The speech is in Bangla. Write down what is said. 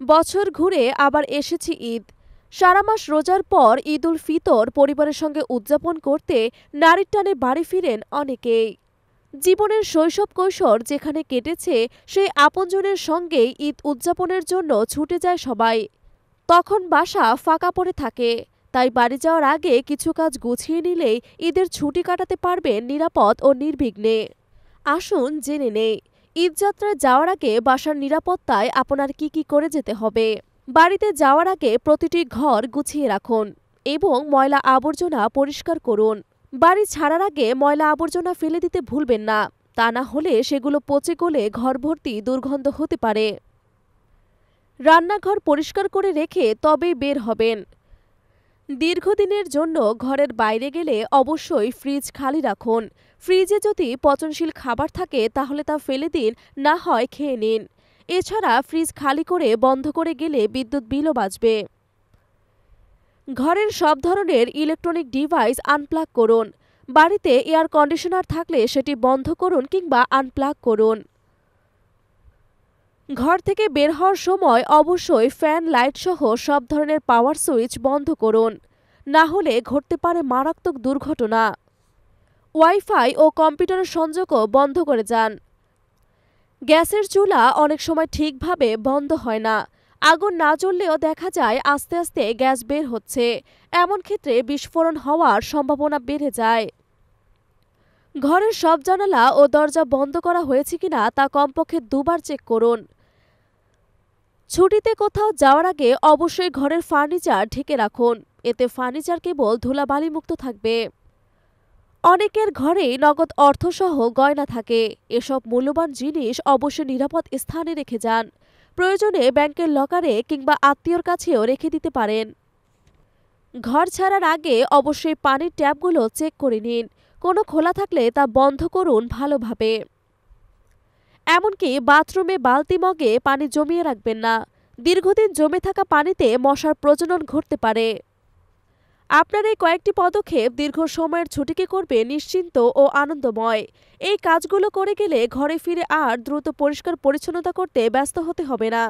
বছর ঘুরে আবার এসেছে ঈদ। সারা মাস রোজার পর ঈদ উল ফিতর পরিবারের সঙ্গে উদযাপন করতে নারীর টানে বাড়ি ফিরেন অনেকেই। জীবনের শৈশব কৈশোর যেখানে কেটেছে সেই আপনজনের সঙ্গেই ঈদ উদযাপনের জন্য ছুটে যায় সবাই। তখন বাসা ফাঁকা পড়ে থাকে, তাই বাড়ি যাওয়ার আগে কিছু কাজ গুছিয়ে নিলেই ঈদের ছুটি কাটাতে পারবেন নিরাপদ ও নির্বিঘ্নে। আসুন জেনে নেই ঈদযাত্রায় যাওয়ার আগে বাসার নিরাপত্তায় আপনার কি কি করে যেতে হবে। বাড়িতে যাওয়ার আগে প্রতিটি ঘর গুছিয়ে রাখুন এবং ময়লা আবর্জনা পরিষ্কার করুন। বাড়ি ছাড়ার আগে ময়লা আবর্জনা ফেলে দিতে ভুলবেন না, তা না হলে সেগুলো পচে গলে ঘর ভর্তি দুর্গন্ধ হতে পারে। রান্নাঘর পরিষ্কার করে রেখে তবেই বের হবেন। দীর্ঘদিনের জন্য ঘরের বাইরে গেলে অবশ্যই ফ্রিজ খালি রাখুন। ফ্রিজে যদি পচনশীল খাবার থাকে তাহলে তা ফেলে দিন, না হয় খেয়ে নিন। এছাড়া ফ্রিজ খালি করে বন্ধ করে গেলে বিদ্যুৎ বিলও বাঁচবে। ঘরের সব ধরনের ইলেকট্রনিক ডিভাইস আনপ্লাগ করুন। বাড়িতে এয়ার কন্ডিশনার থাকলে সেটি বন্ধ করুন কিংবা আনপ্লাগ করুন। ঘর থেকে বের হওয়ার সময় অবশ্যই ফ্যান, লাইট সহ সব ধরনের পাওয়ার সুইচ বন্ধ করুন, না হলে ঘটতে পারে মারাত্মক দুর্ঘটনা। ওয়াইফাই ও কম্পিউটারের সংযোগও বন্ধ করে যান। গ্যাসের চুলা অনেক সময় ঠিকভাবে বন্ধ হয় না। আগুন না জ্বললেও দেখা যায় আস্তে আস্তে গ্যাস বের হচ্ছে। এমন ক্ষেত্রে বিস্ফোরণ হওয়ার সম্ভাবনা বেড়ে যায়। ঘরের সব জানালা ও দরজা বন্ধ করা হয়েছে কিনা তা কমপক্ষে দুবার চেক করুন। ছুটিতে কোথাও যাওয়ার আগে অবশ্যই ঘরের ফার্নিচার ঢেকে রাখুন, এতে ফার্নিচার কেবল ধুলাবালি মুক্ত থাকবে। অনেকের ঘরেই নগদ অর্থসহ গয়না থাকে। এসব মূল্যবান জিনিস অবশ্যই নিরাপদ স্থানে রেখে যান। প্রয়োজনে ব্যাংকের লকারে কিংবা আত্মীয়র কাছেও রেখে দিতে পারেন। ঘর ছাড়ার আগে অবশ্যই পানির ট্যাপগুলো চেক করে নিন। কোনো খোলা থাকলে তা বন্ধ করুন ভালোভাবে। এমনকি বাথরুমে বালতি মগে পানি জমিয়ে রাখবেন না। দীর্ঘদিন জমে থাকা পানিতে মশার প্রজনন ঘটতে পারে। আপনার এই কয়েকটি পদক্ষেপ দীর্ঘ সময়ের ছুটিকে করবে নিশ্চিন্ত ও আনন্দময়। এই কাজগুলো করে গেলে ঘরে ফিরে আর দ্রুত পরিষ্কার পরিচ্ছন্নতা করতে ব্যস্ত হতে হবে না।